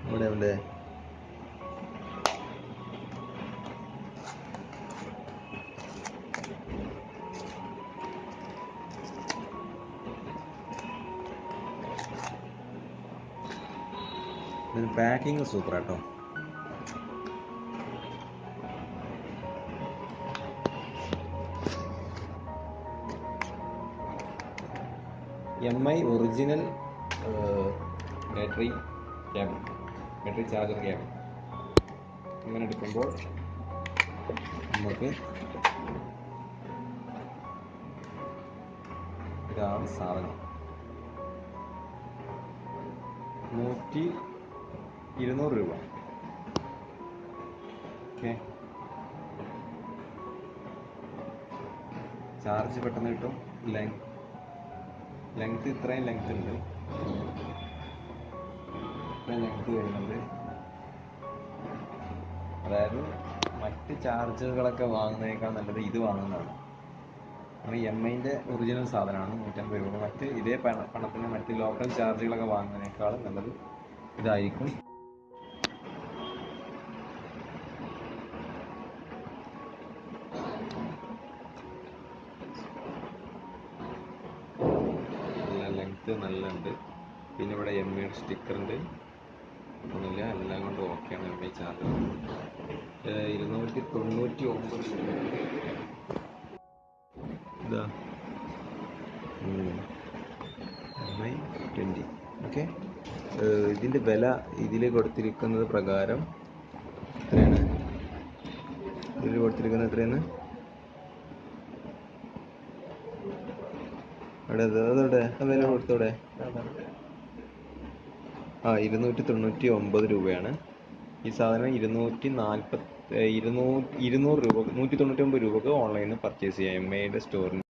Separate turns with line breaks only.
ഇവിടെ ഉണ്ട്. ഇതിന് പാക്കിങ് സൂപ്പർ ആട്ടോ. MI original battery cable, battery charger cable. ഇങ്ങനെ എടുക്കുമ്പോൾ നമുക്ക് ഇതാണ് സാധനം. 200 രൂപ. ഓക്കെ, ചാർജ് പെട്ടെന്ന് കിട്ടും. ലെങ്ത് ഇത്രയും ലെങ്ത് ഉണ്ട്, ഇത്രയും ലെങ്ത് വരുന്നുണ്ട്. അതായത് മറ്റ് ചാർജറുകളൊക്കെ വാങ്ങുന്നതിനേക്കാൾ നല്ലത് ഇത് വാങ്ങുന്നതാണ്. കാരണം MIൻ്റെ ഒറിജിനൽ സാധനമാണ്. 150 രൂപ. മറ്റ് ഇതേ പണത്തിന് മറ്റ് ലോക്കൽ ചാർജുകളൊക്കെ വാങ്ങുന്നതിനേക്കാളും നല്ലത് ഇതായിരിക്കും. നല്ല ലെങ്ത് നല്ല ഉണ്ട്. പിന്നെ ഇവിടെ MIയുടെ സ്റ്റിക്കർ ഉണ്ട്. ഒന്നുമില്ല, എല്ലാം കൊണ്ട് ഓക്കെയാണ്. MI ചാർജർ 299 ഇതാ MI 20. ഓക്കെ, ഇതിൻ്റെ വില ഇതിൽ കൊടുത്തിരിക്കുന്നത് പ്രകാരം എത്രയാണ്? ഇതിൽ കൊടുത്തിരിക്കുന്നത് എത്രയാണ്? അവിടെ അതോടെ വില കൊടുത്തോടെ 299 രൂപയാണ്. ഈ സാധനം 200 രൂപ 199 രൂപക്ക് ഓൺലൈനിൽ പർച്ചേസ് ചെയ്യാം MIയുടെ സ്റ്റോറിൽ.